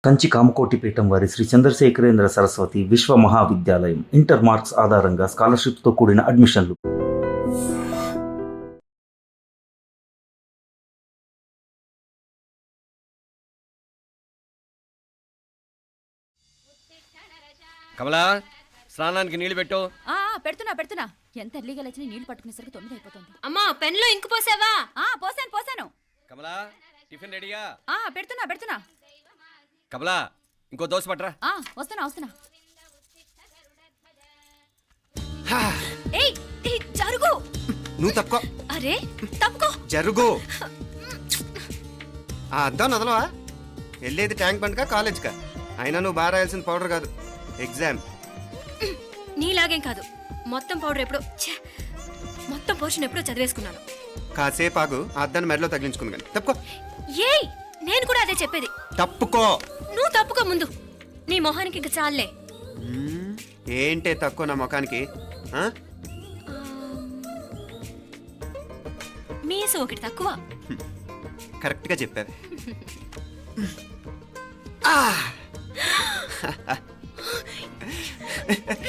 కంచి కామకోటి పీఠం వారి శ్రీ చంద్రశేఖరేంద్ర సరస్వతి విశ్వ మహావిద్యాలయం ఇంటర్ మార్క్స్ ఆధారంగా స్కాలర్షిప్తో కూడిన అడ్మిషన్లు. కమలా, స్నానానికి నీళ్లు పెట్టు. పెడుతున్నా. ఎంత ఎర్లీగా లేచిన నీళ్లు పట్టుకునేసరికి 9 అయిపోతుంది. అమ్మా, పెన్లో ఇంకు పోసావా? పోసాను. కమలా, టిఫిన్ రెడీయా? పెడుతున్నా. కమలా, ఇంకో దోశ పట్రా. వస్తున్నా. ఏయ్ జరుగు. నువ్వు తప్పుకో. అరే తప్పుకో. జరుగు. ఆ అద్దం నదలవా? వెళ్ళేది ట్యాంక్ బండ్కా కాలేజ్కా? అయినా నువ్వు బాగా రాయాల్సిన పౌడర్ కాదు, ఎగ్జామ్. నీలాగేం కాదు. మొత్తం పౌడర్ ఎప్పుడో మొత్తం పోర్షన్ ఎప్పుడో చదివేసుకున్నాను. కాసేపు ఆగు, ఆ అద్దాన్ని మెడలో తగిలించుకుంది కానీ. తప్పుకో. ఏయ్, నేను కూడా అదే చెప్పేది. తప్పుకో. నువ్వు తప్పుకో ముందు. నీ మొహానికి ఇంక చాలే. ఏంటే తక్కువ నా ముఖానికి? మీసు ఒకటి తక్కువ. కరెక్ట్గా చెప్పావు.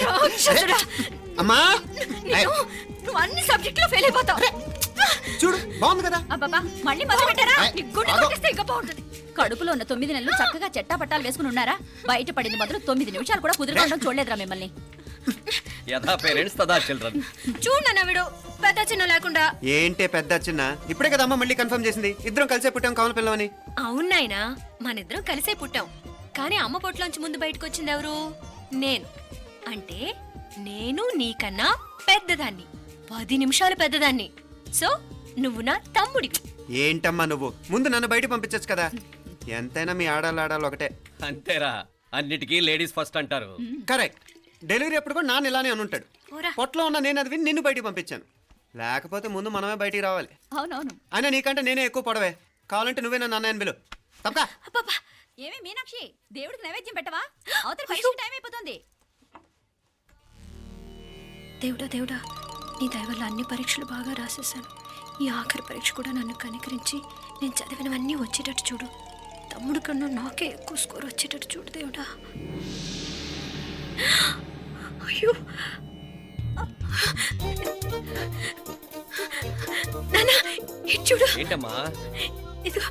రాక్షసుడా. అమ్మా, నువ్వు అన్ని సబ్జెక్టులో ఫెయిల్ అయిపోతావు. చూడు, బాగుంది కదా? అబ్బబ్బా, మళ్ళీ మొదలు పెట్టారా? నీ గుండె కొట్టేస్తే ఇంకా బాగుంటుంది. కడుపులో ఉన్న 9 నెలలు చక్కగా చెట్టా పట్టాలు వేసుకుని ఉన్నారా? బయట పడింది మొదలు 9 నిమిషాలు కూడా కుదురుకోవడం చూడలేదురా మిమ్మల్ని. యథా పేరెంట్స్ తదా చిల్డ్రన్. చూడు నన్న వీడు పెద్ద చిన్న లేకుండా. ఏంటే పెద్ద చిన్న? ఇప్పుడే కదా అమ్మ మళ్ళీ కన్ఫర్మ్ చేసింది ఇద్దరం కలిసే పుట్టాం కావాలి పిల్లవని. అవునాయినా, మనిద్దరం కలిసే పుట్టాం. కానీ అమ్మ పొట్లోంచి ముందు బయటకు వచ్చింది ఎవరు? నేను. అంటే నేను నీకన్నా పెద్దదాన్ని, 10 నిమిషాలు పెద్దదాన్ని. సో నువ్వు నా తమ్ముడి. ఏంటమ్మా నువ్వు? ముందు నన్ను బయట పంపించచ్చు కదా. ఎంతైనా మీ ఆడాలి ఒకటే. అంతేరా, అన్నిటికీ లేడీస్ ఫస్ట్ అంటారు. కరెక్ట్. డెలివరీ అప్పుడు కూడా నాన్న ఇలానే అనుంటాడు. పోరా. పొట్టలో ఉన్న నేను అది విని నిన్ను బయటికి పంపించాను. లేకపోతే ముందు మనమే బయటికి రావాలి. అవునవును. అయినా నీకంటే నేనే ఎక్కువ పొడవే. కావాలంటే నువ్వే నన్ను అన్నయ్యను పిలు. తప్పకా. అబ్బబ్బా, ఏమి మీనాక్షి, దేవుడికి నైవేద్యం పెట్టవా? అవతల పరీక్ష టైం అయిపోతుంది. దేవుడా, నీ దయ వల్ల అన్ని పరీక్షలు బాగా రాసేసాను. ఈ ఆఖరి పరీక్ష కూడా నన్ను కనికరించి నేను చదివినవన్నీ వచ్చేటట్టు చూడు. తమ్ముడు కన్నా నాకే ఎక్కువ స్కోర్ వచ్చేటట్టు చూడు దేవుడా. అయ్యో నాన్న, ఇటు చూడు. ఏంటమ్మా? ఇదిగో.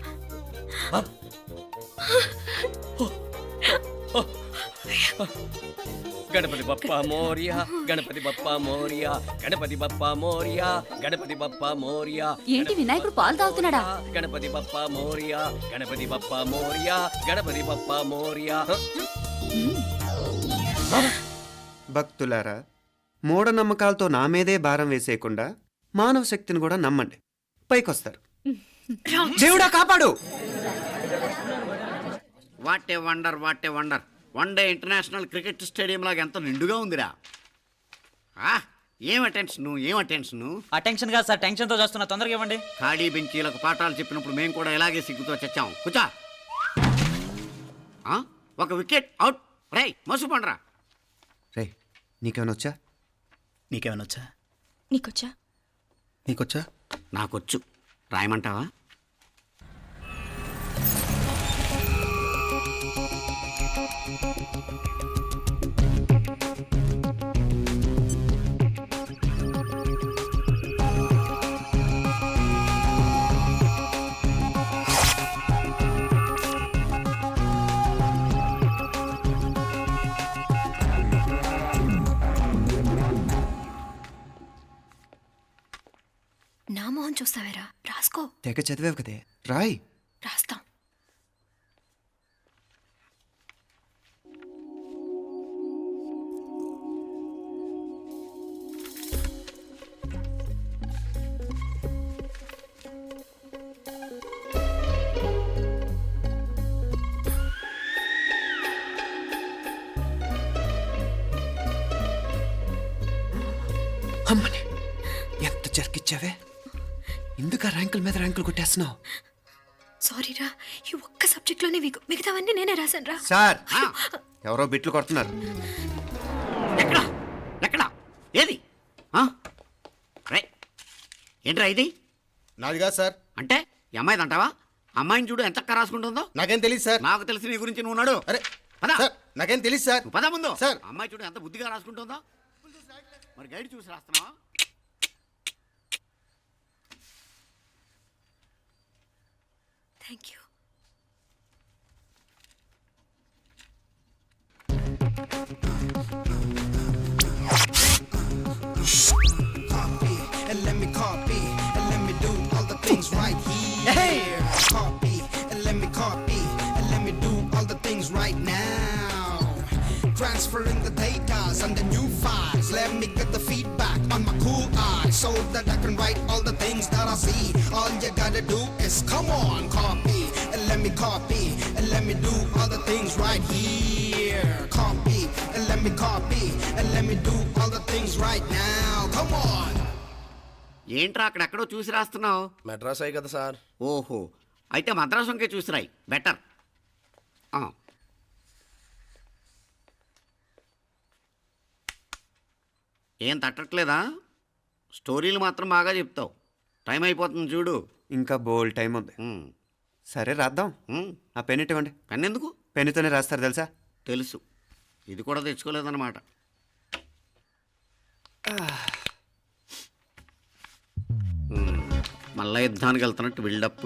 గణపతి బప్పా మోరియా, గణపతి బప్పా మోరియా, గణపతి బప్పా మోరియా, గణపతి బప్పా మోరియా. ఏంటి వినాయకుడు పాలు తాగుతున్నాడా? గణపతి బప్పా మోరియా, గణపతి బప్పా మోరియా, గణపతి బప్పా మోరియా. భక్తులారా, మూఢనమ్మకాలతో నా మీదే భారం వేసేయకుండా మానవ శక్తిని కూడా నమ్మండి, పైకొస్తారు. దేవుడా కాపాడు. What a wonder. 1 day international cricket stadium లాగా ఎంత నిండుగా ఉందిరా. ఏం అటెన్షన్. అటెన్షన్ కాదు సార్, టెన్షన్తో చేస్తున్నా. తొందరగా ఇవ్వండి. ఖాళీ బెంచీలకు పాఠాలు చెప్పినప్పుడు మేము కూడా ఇలాగే సిగ్గుతో చచ్చాం. కూర్చో. ఒక వికెట్ అవుట్. రై మసు పండ్రా. రే, నీకేమైనా వచ్చా? నీకేమైనా వచ్చా? నీకొచ్చా? నాకొచ్చు. రాయమంటావా? నా మొహం చూస్తావేరా? రాసుకో. తెగ చదివావు కదే, రాయ్. రాస్తాం. అమ్మని ఎంత జరికిచ్చావే. ఇందుక ర్యాంకుల మీద ర్యాంకులు కొట్టేస్తున్నావు. సారీరా, ఈ ఒక్క సబ్జెక్ట్లోనే మిగతావన్నీ నేనే రాశాను రా. సార్, ఎవరో బిట్లు కొడుతున్నారు. ఎక్కడ ఏది? రై ఏంట్రా ఇది? నాది కాదు సార్. అంటే ఈ అమ్మాయిది అంటావా? అమ్మాయిని చూడు ఎంత చక్కగా రాసుకుంటుందో. నాకేం తెలియదు సార్. నాకు తెలిసి నీ గురించి నువ్వు నాడు. అరే పద. సార్, నాకేం తెలియదు సార్. నువ్వు పద ముందు. సార్. అమ్మాయి చూడు ఎంత బుద్ధిగా రాసుకుంటుందో. మరి గైడ్ చూసి రాస్తున్నావా? Thank you. And let me copy, and let me do all the things right here. Copy, and let me copy, and let me do all the things right now. Transferring the data and the new files. Let me get the feedback on my cool eyes so that I can write all the things that I see. All you gotta do is come on, copy, and let me copy, and let me do all the things right here. Copy, and let me copy, and let me do all the things right now. Come on. ఏంట్రా అక్కడెక్కడో చూసి రాస్తున్నావు? మెడ్రాస్ అయ్యి కదా sir. ఓహో, అయితే మద్రాసుకే చూసి రాయి, better. ఏం తట్టట్లేదా? స్టోరీలు మాత్రం బాగా చెప్తావు. టైం అయిపోతుంది చూడు. ఇంకా బోల్ టైం ఉంది. సరే రాద్దాం. ఆ పెన్ ఇవ్వండి. పెన్ ఎందుకు? పెన్నుతోనే రాస్తారు తెలుసా? తెలుసు. ఇది కూడా తెచ్చుకోలేదన్నమాట. మళ్ళా యుద్ధానికి వెళ్తున్నట్టు బిల్డప్.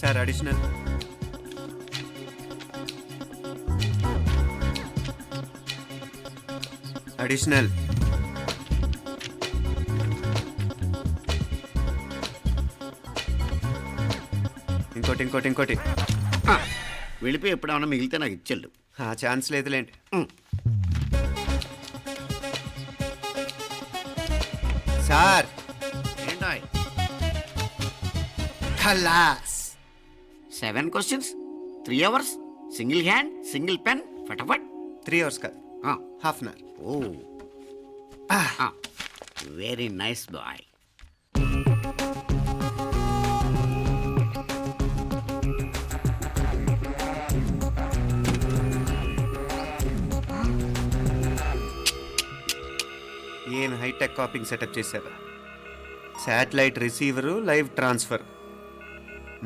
Sir additional. అడిషనల్. ఇంకోటి ఇంకోటి ఇంకోటి. వెళ్ళిపోయి ఎప్పుడేమన్నా మిగిలితే నాకు ఇచ్చెళ్ళు. ఆ ఛాన్స్ లేదులేండి. సార్ ఏంటో ఖలాస్. 7 questions, 3 hours, single hand, single pen, ఫటాఫట్. 3 hours కాదు, half an hour. Oh very nice boy. ఏం హైటెక్ కాపింగ్ సెటప్ చేశారు. Satellite receiver, live transfer.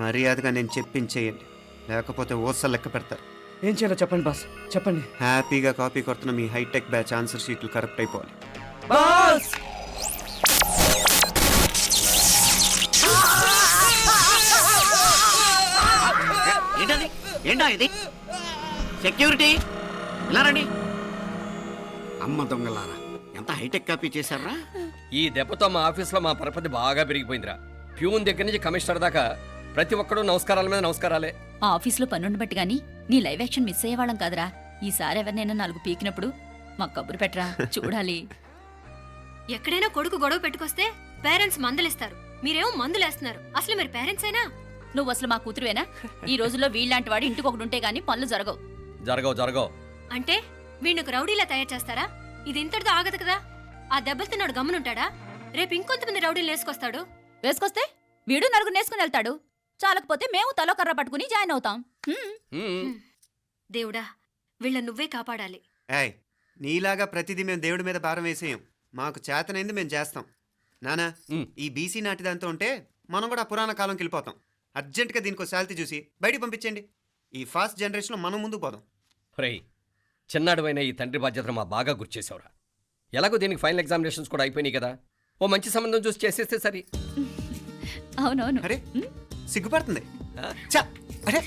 మర్యాదగా నేను చెప్పించేయండి, లేకపోతే ఓసలు లెక్క పెడతారు. ఏం చేయాలో చెప్పండి బాస్, చెప్పండి. హ్యాపీగా కాపీ కొడుతున్న మీ హైటెక్ బ్యాచ్ ఆన్సర్ షీట్లు కరెక్ట్ అయిపోవాలి. బాస్ ఏంటది? ఏంటో ఇది? సెక్యూరిటీ ఇలా రండి. అమ్మ దొంగలారా, ఎంత హైటెక్ కాపీ చేశారా? ఈ దెబ్బతో మా ఆఫీస్లో మా పరపతి బాగా పెరిగిపోయిందిరా. ప్యూన్ దగ్గర నుంచి కమిషనర్ దాకా ప్రతి ఒక్కడు నమస్కారాల మీద నమస్కారాలే. ఆ ఆఫీస్లో పనుండి బట్టి గాని నీ లైవ్ యాక్షన్ మిస్ అయ్యేవాళ్ళం కాదురా. ఈసారి ఎవరినైనా 4 పీకినప్పుడు మాకు కబురు పెట్టరా, చూడాలి. ఎక్కడైనా కొడుకు గొడవ పెట్టుకొస్తే పేరెంట్స్ మందలిస్తారు, మీరేమో మందులేస్తున్నారు. అసలు మీరు పేరెంట్స్ అయినా? నువ్వు అసలు మా కూతురువేనా? ఈ రోజుల్లో వీళ్ళలాంటి వాడు ఇంటికి ఒకటి ఉంటే గానీ పనులు జరగవు. జరగవు. అంటే వీణ్ణకు రౌడీలా తయారు చేస్తారా? ఇది ఇంతటితో ఆగదు కదా. ఆ దెబ్బలతో నాడు గమ్మునుంటాడా? రేపు ఇంకొంతమంది రౌడీలు వేసుకొస్తాడు. వేసుకొస్తే వీడు 4 నేసుకుని వెళ్తాడు. చాలకపోతే మేము తలో కర్ర పట్టుకుని జాయిన్ అవుతాం. దేవుడా, వీళ్ళ నువ్వే కాపాడాలి. ఏయ్, నీలాగా ప్రతిదీ మేము దేవుడి మీద భారం వేసేయం. మాకు చేతనైంది మేము చేస్తాం. నానా, ఈ బీసీ నాటి దాంతో ఉంటే మనం కూడా పురాణ కాలంకి వెళ్ళిపోతాం. అర్జెంటుగా దీనికి శాలిటీ చూసి బయటికి పంపించండి. ఈ ఫాస్ట్ జనరేషన్లో మనం ముందుకు పోదాం. రేయ్, చిన్నాడువైన ఈ తండ్రి బాధ్యతను మా బాగా గుర్చేసావురా. ఎలాగో దీనికి ఫైనల్ ఎగ్జామినేషన్స్ కూడా అయిపోయినాయి కదా, ఓ మంచి సంబంధం చూసి చేసేస్తే సరి. అవునవును. అరే సిగ్గుపడుతుంది. చ, అరే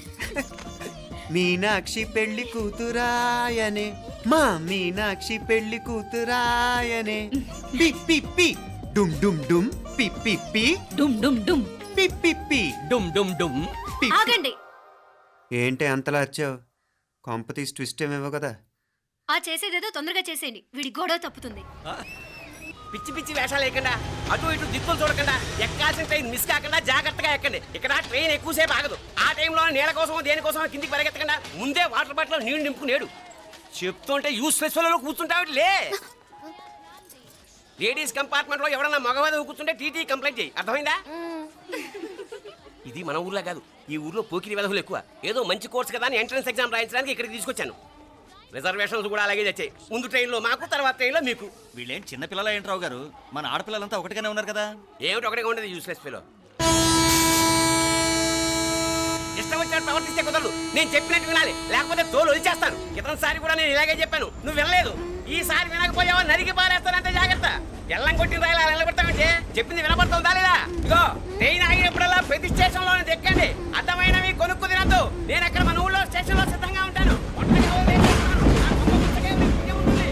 మీనాక్షి పెళ్లి కూతురాయనే, మా మీనాక్షి పెళ్లి కూతురాయనే. పి పి పి డుమ్ డుమ్ డుమ్, పి పి పి డుమ్ డుమ్ డుమ్, పి పి పి డుమ్ డుమ్ డుమ్. పి. ఆగండి. ఏంటి అంతలా వచ్చావు? కాంపతీస్ ట్విస్ట్ ఏమేవో కదా. ఆ చేసేదేదో తొందరగా చేసేయండి, వీడి గొడవ తప్పుతుంది. పిచ్చి పిచ్చి వేషాలు వేయకుండా, అటు ఇటు దిక్కులు చూడకుండా, ఎక్కాల్సిన ట్రైన్ మిస్ కాకుండా జాగ్రత్తగా ఎక్కండి. ఇక్కడ ట్రైన్ ఎక్కువసేపు ఆగదు. ఆ టైంలో నీళ్ళ కోసం దేనికోసం కిందికి పరిగెత్తకుండా ముందే వాటర్ బాటిల్ నీళ్లు నింపుకునేడు. చెప్తుంటే యూస్లెస్ లో కూర్చుంటావు. లే, లేడీస్ కంపార్ట్మెంట్ లో ఎవడన్నా మగవాది కూర్చుంటే టీటీ కంప్లైంట్ చేయి, అర్థమైందా? ఇది మన ఊర్లో కాదు, ఈ ఊర్లో పోకిరి వెధవులు ఎక్కువ. ఏదో మంచి కోర్స్ కదా అని ఎంట్రన్స్ ఎగ్జామ్ రాయించడానికి ఇక్కడికి తీసుకొచ్చాను. రిజర్వేషన్స్ కూడా అలాగే తెచ్చాయి. ముందు ట్రైన్లో మాకు, తర్వాత ట్రైన్లో మీకు. వీళ్ళేం చిన్న పిల్లలు ఏంటి రావు గారు? మన ఆడపిల్లలంతా ఒకటిగానే ఉన్నారు కదా. ఏమిటి ఒకటిగా ఉండేది యూస్లెస్ ఫెలో. ఇష్టం వచ్చినట్టు ప్రవర్తిస్తే కుదరదు. నేను చెప్పినట్టు వినాలి, లేకపోతే తోలు వదిలేస్తాను. క్రితంసారి కూడా నేను ఇలాగే చెప్పాను, నువ్వు వినలేదు. ఈసారి వినకపోయావా నరికి పారేస్తానంటే జాగ్రత్త. ఎల్లం కొట్టిన రాయలా నిలబెడతామంటే చెప్పింది వినపడుతుందా లేదా? ఇగో ట్రైన్ ఆగినప్పుడల్లా ప్రతి స్టేషన్ లో ఎక్కండి. అర్థమైనవి కొనుక్కు తినద్దు. నేను అక్కడ మన ఊళ్ళో స్టేషన్ లో సిద్ధంగా ఉంటాను. ఒంటరిగా వదిలేస్తున్నాను. నా కొమ్మ పుస్తకే మీకు ఉంటుంది.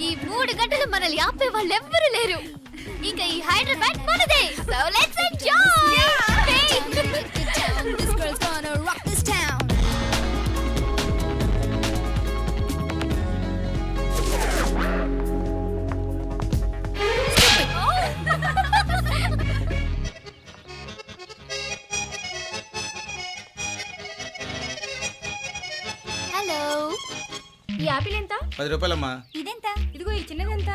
ఈ 3 గంటలు మనల్ని ఆపే వాళ్ళు ఎవ్వరూ లేరు. ఇంకా ఈ హైదరాబాద్ మనదే. So let's enjoy. This girl's gonna rock this town. Hello, ఈ యాపిల్ ఎంత? 10 రూపాయలమ్మా. ఇదెంత? ఇదిగో ఈ చిన్నదెంత?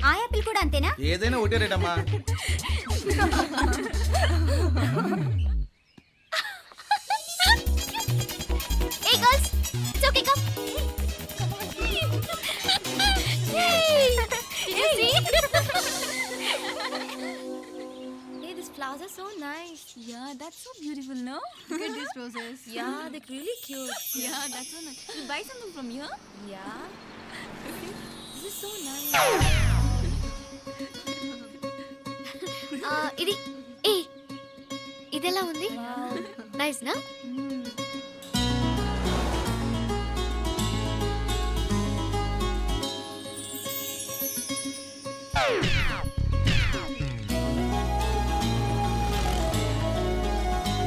ఆ యాపిల్ కూడా అంతేనా? ఏదైనా ఒకటే రేట్ అమ్మా. Hey girls, it's okay, come. Yay! Did you see? Hey, these flowers are so nice. Yeah, that's so beautiful, no? Look at these roses. Yeah, they're really cute. Yeah, that's so nice. You buy something from here? Yeah. This is so nice. ఇది ఎలా ఉంది? Nice నా?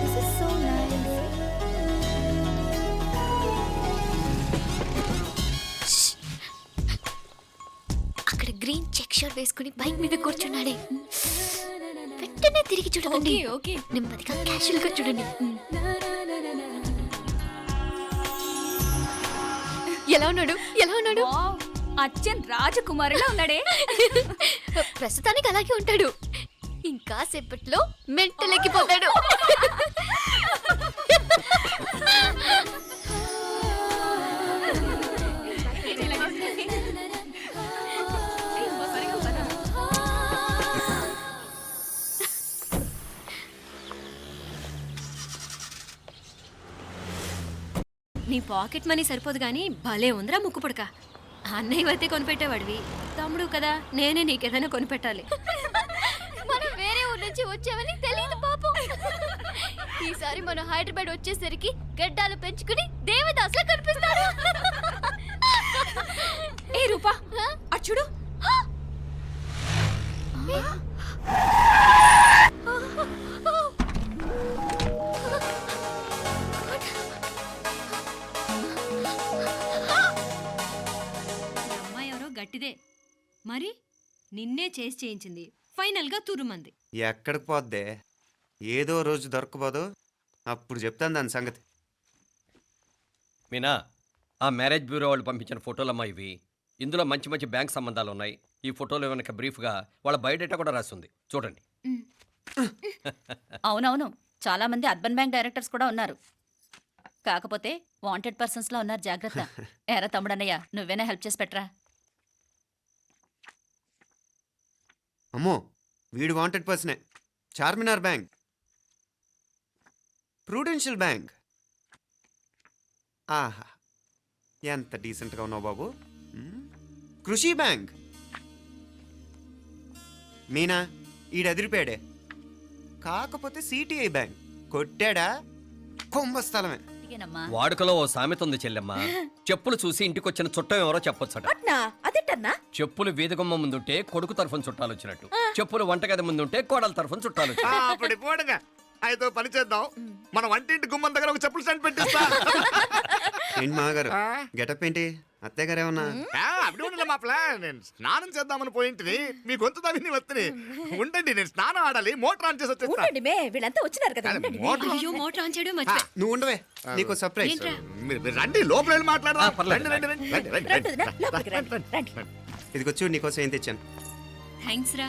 This is so nice. అక్కడ green check shirt వేసుకుని bike మీద కూర్చున్నాడే. వెంటనే తిరిగి చూడండి. ఓకే, నెమ్మదిగా క్యాషువల్ గా చూడండి. ఎలా ఉన్నాడు? ఎలా ఉన్నాడు? అచ్చన్ రాజకుమారిలా ఉన్నాడే. ప్రస్తుతానికి అలాగే ఉంటాడు. ఇంకా సేపట్లో మెంటల్ ఎక్కిపోతాడు. నీ పాకెట్ మనీ సరిపోదు గానీ భలే ఉందిరా ముక్కు పుడక. అన్నయ్య అయితే కొనిపెట్టేవాడివి, తమ్ముడు కదా నేనే నీకేదైనా కొనిపెట్టాలి. మనం వేరే ఊరు నుంచి వచ్చామని తెలియదు పాపం. ఈసారి మనం హైదరాబాద్ వచ్చేసరికి గడ్డాలు పెంచుకుని దేవదాసులా కనిపిస్తాడు. ఏ రూపా అచ్చుడు, అమ్మాయి ఎవరో గట్టిదే మరి, నిన్నే చేసి చేయించింది. ఫైనల్ గా తురుమంది. ఎక్కడికి పోద్దే? ఏదో రోజు దొరకపోదు, అప్పుడు చెప్తాను దాని సంగతి. మీనా, ఆ మ్యారేజ్ బ్యూరో వాళ్ళు పంపించిన ఫోటోలమ్మా ఇవి. ఇందులో మంచి మంచి బ్యాంక్ సంబంధాలు ఉన్నాయి. ఈ ఫోటోలో వెనక బ్రీఫ్గా వాళ్ళ బయోడేటా కూడా రాస్తుంది, చూడండి. అవునవును, చాలా మంది అర్బన్ బ్యాంక్ డైరెక్టర్స్ కూడా ఉన్నారు. కాకపోతే వాంటెడ్ పర్సన్స్ లో ఉన్నారు, జాగ్రత్త. ఎరా తమ్ముడన్నయ్య, నువ్వేనా హెల్ప్ చేసి పెట్టరా? అమ్మో, వీడు వాంటెడ్ పర్సనే. Charminar bank, Prudential bank. ఆహా, ఎంత డీసెంట్గా ఉన్నావు బాబు. కృషి బ్యాంక్. మీనా, ఈడదిరిపాడే. కాకపోతే సిటిఐ బ్యాంక్ కొట్టాడా? కుంభస్థలమే. అందుకేనమ్మా. వాడుకలో ఓ సామెత ఉంది చెల్లెమ్మ. చెప్పులు చూసి ఇంటికొచ్చిన చుట్టం ఎవరో చెప్పొచ్చట. అదేటన్నా చెప్పులు వీధగుమ్మ ముందుంటే కొడుకు తరఫున చుట్టాలు వచ్చినట్టు, చెప్పులు వంటగది ముందుంటే కోడల తరఫున చుట్టాలు వచ్చినట్టు. అప్పుడు పోడుగా అయితే పని చేద్దాం. మన వంటింటి గుమ్మం దగ్గర ఒక చెప్పులు స్టాండ్ పెట్టిస్తా. ఏంటి మామగారు గెటప్ ఏంటి? అత్తయ్య గారు ఏమన్నా? అప్పుడు ఉండలే మా ప్లాన్. నేను స్నానం చేద్దామని పోయింటిని, మీ గొంతు తవ్వి వస్తుంది. ఉండండి, నేను స్నానం ఆడాలి, మోటార్ ఆన్ చేసి వచ్చేస్తా. వీళ్ళంతా వచ్చినారు కదా. మోటార్ అయ్యో మోటార్ ఆన్ చేయడం నువ్వు ఉండవే, నీకు సర్ప్రైజ్. ఏంట్రా? మీరు రండి, లోపల వెళ్ళి మాట్లాడదాం. పర్లేదు. రండి, రండి, రండి, రండి, రండి, రండి. లోపలికి రండి. ఇదిగో చూడు, నీకోసం ఏం తెచ్చాను. థ్యాంక్స్ రా.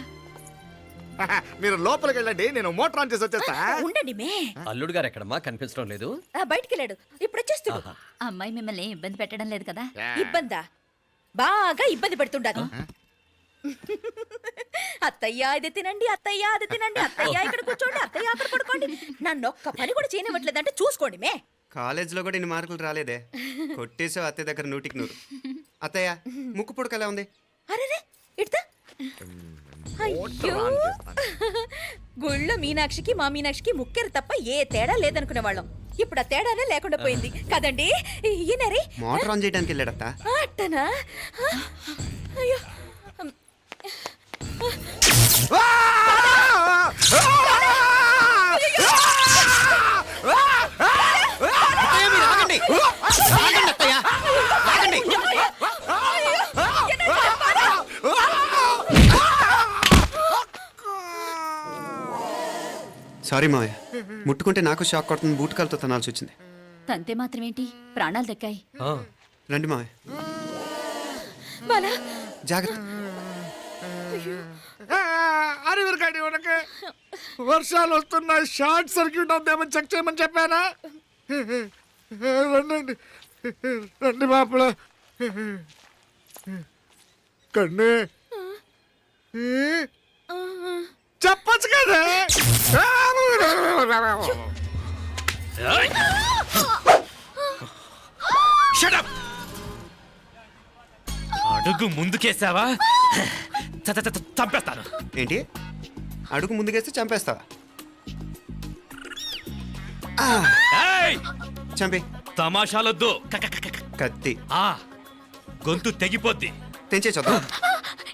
మీరు లోపలికి వెళ్ళండి, నేను మోటార్ ఆన్ చేసి వచ్చేస్తా. ఉండండి మే. అల్లుడు గారు ఎక్కడమ్మా కనిపించడం లేదు? బయటికి వెళ్ళాడు, ఇప్పుడు వచ్చేస్తాడు. ఆ అమ్మాయి మిమ్మల్ని ఏం ఇబ్బంది పెట్టడం లేదు కదా? ఇబ్బందా? బాగా ఇబ్బంది పెడుతుండదు. అత్తయ్య ఇది తినండి, అత్తయ్య అది తినండి, అత్తయ్య ఇక్కడ కూర్చోండి, అత్తయ్య అక్కడ పడుకోండి. నన్ను ఒక్క పని కూడా చేయనివ్వట్లేదంటే చూసుకోండి మే. కాలేజీలో కూడా ఇన్ని మార్కులు రాలేదే. కొట్టేసావు అత్తయ్య దగ్గర 100కి 100. అత్తయ్య ముక్కు పుడక ఎలా ఉంది? అరే ఇడతా. అయ్యో, గుళ్ళో మీనాక్షికి మా మీనాక్షికి ముక్కెరు తప్ప ఏ తేడా లేదనుకునే వాళ్ళం. ఇప్పుడు ఆ తేడానే లేకుండా పోయింది కదండి. ఈయనరే మోటార్ ఆన్ చేయడానికి వెళ్ళాడత్త. అట్టనా? అయ్యో సారీ మావయ్య, ముట్టుకుంటే నాకు షాక్ కొడుతుంది. బూట్ కాలుతో తనాల్సి వచ్చింది. తంతే మాత్రమేంటి, ప్రాణాలు దక్కాయి. రండి మావయ్య, బాలా జాగ్రత్త. అరే వీరకాడి ఉనకే వర్షాలు వస్తున్నాయి, షార్ట్ సర్క్యూట్ అవుతామని చెక్ చేయమని చెప్పానా? రండి రండి మాపల కన్నే చెప్పచ్చు కదా. అడుగు ముందుకేసావా చంపేస్తాను. ఏంటి? అడుగు ముందుకేస్తే చంపేస్తావా? చంపి. తమాషాలొద్దు. కత్తి గొంతు తెగిపోద్ది. తెంచే చూద్దాం.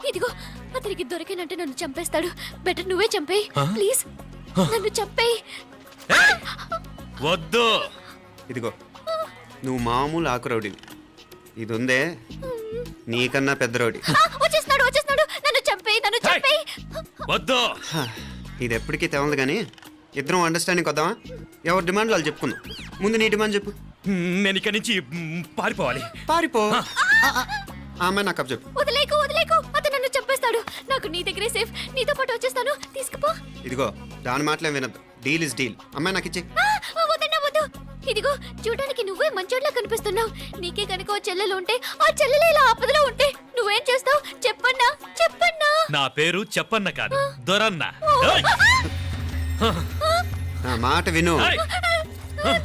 ఇదిగో, అతనికి దొరికినంటే నన్ను చంపేస్తాడు. బెటర్ నువ్వే చంపేయి ప్లీజ్. నన్ను చంపేయి. వద్దు. ఇదిగో, నువ్వు మామూలు ఆకు రౌడీవి. ఇది ఉందే నీకన్నా పెద్ద రౌడీ. వచ్చేస్తాడు, నన్ను చంపేయి. వద్దు. ఇది ఎప్పటికీ తెవలదు కానీ ఇద్దరం అండర్స్టాండింగ్ వద్దామా? ఎవరి డిమాండ్ వాళ్ళు చెప్పుకుందాం. ముందు నీ డిమాండ్ చెప్పు. నేను ఇక్కడి నుంచి పారిపోవాలి. పారిపో. ఆ అమ్మాయి నాకు చెప్పు. వదిలేకు, అతను నన్ను చంపేస్తాడు. నాకు నీ దగ్గరే సేఫ్. నీతో పాటు వచ్చేస్తాను, తీసుకుపో. ఇదిగో, దాని మాటలేం వినద్దు. Deal is deal. అమ్మాయి నాకు ఇచ్చే. వద్దు. ఇదిగో, చూడడానికి నువ్వే మంచోడ్లా కనిపిస్తున్నావు. నీకే కనుక ఓ చెల్లెలు ఉంటే, ఆ చెల్లెలు ఇలా ఆపదలో ఉంటే నువ్వేం చేస్తావు? చెప్పన్నా. నా పేరు చెప్పన్న కాదు, దొరన్న. నా మాట విను.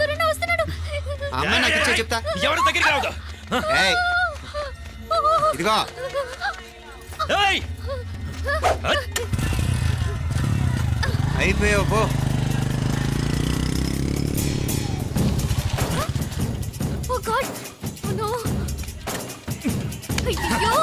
దొరన్న వస్తున్నాడు. ఆ అమ్మాయి నాకు ఇచ్చే చెప్తా. ఎవరి దగ్గరికి రావద్దు. ఏయ్, ఇదిగో, అయిపోయావు పో. Oh God! Oh no! అయ్యో!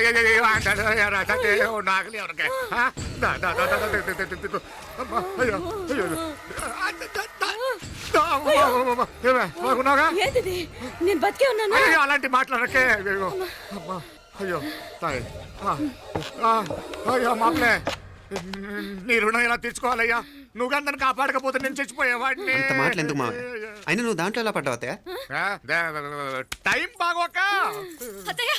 అయ్యో అంటాడు నాగలి ఎవరికే బాగున్నాగా ఏంటిది నేను బతికే ఉన్నాను అయ్యో అలాంటి మాట్లాడకే అయ్యో అమ్మా అయ్యో తాయి అయ్యో మామలే నీ రుణం ఎలా తీర్చుకోవాలయ్యా నువ్వు అందరిని కాపాడకపోతే నేను చచ్చిపోయేవాడిని అంత మాటలు ఎందుకు మావయ్య అయినా నువ్వు దాంట్లో ఎలా పడ్డావు అత్తయ్య టైం బాగోక అత్తయ్య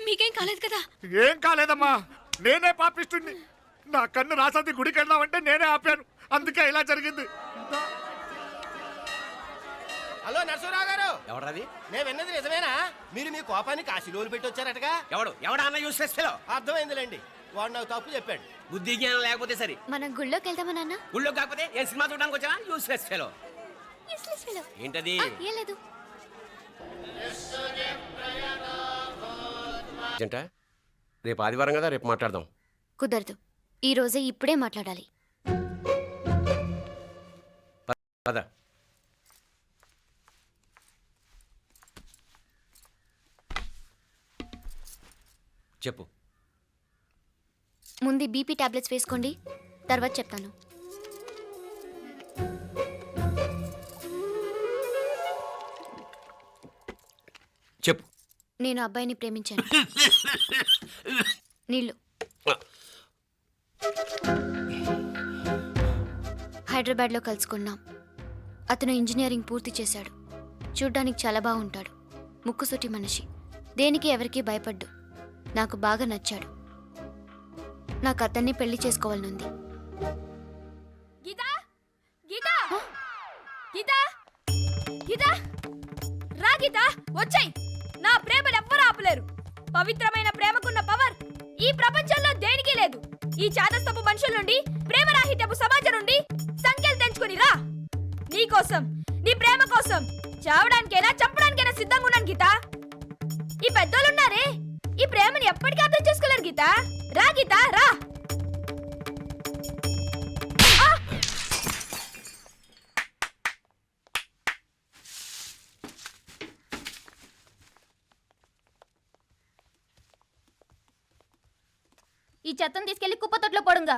మీకేం కాలేదు కదా? ఏం కాలేదమ్మా నేనే పాపిస్తుంది నా కన్ను రాసాది గుడికి వెళ్దామంటే నేనే ఆపాను అందుకే ఇలా జరిగింది హలో నరసరావు గారు ఎవరది? నేను విన్నది నిజమేనా? మీరు మీ కోపాన్ని కాశీలోలు పెట్టి వచ్చారటగా? ఎవడా అన్న యూస్లెస్ ఫెలో? అర్థమైందిలేండి, వాడు నాకు తప్పు చెప్పాడు. బుద్ధి జ్ఞానం లేకపోతే సరే. మనం గుళ్ళోకి వెళ్దామా నాన్న? గుళ్ళో కాకపోతే ఏం సినిమా చూడడానికి వచ్చావా? Useless fellow. ఏంటది? ఏం లేదు. రేపు ఆదివారం కదా, రేపు మాట్లాడదాం. కుదరదు, ఈ రోజే ఇప్పుడే మాట్లాడాలి. పద. చెప్పు. ముందు బీపీ టాబ్లెట్స్ వేసుకోండి, తర్వాత చెప్తాను. చెప్పు. నేను అబ్బాయిని ప్రేమించాను. నీళ్ళు. హైదరాబాద్లో కలుసుకున్నాం. అతను ఇంజనీరింగ్ పూర్తి చేశాడు. చూడ్డానికి చాలా బాగుంటాడు. ముక్కుసూటి మనిషి. దేనికి ఎవరికీ భయపడ్డు. నాకు బాగా నచ్చాడు. నాకు అతన్ని పెళ్లి చేసుకోవాలనుంది. గీతా గీతా గీతా గీతా రా గీతా, వచ్చాయి. నా ప్రేమను ఎవ్వరూ ఆపలేరు. పవిత్రమైన ప్రేమకున్న పవర్ ఈ ప్రపంచంలో దేనికి లేదు. ఈ చాదస్తపు మనుషుల నుండి, ప్రేమరాహిత్యపు సమాజం నుండి సంఖ్యలు తెంచుకుని రా. నీ కోసం, నీ ప్రేమ కోసం చావడానికైనా చంపడానికైనా సిద్ధంగా ఉన్నాను గీతా. ఈ పెద్దోళ్ళున్నారే, ఈ ప్రేమని ఎప్పటికీ అర్థం చేసుకోలేరు గీతా. రా గీతా, రా. ఈ చెత్తను తీసుకెళ్లి కుప్ప తొట్లో పోడుగా.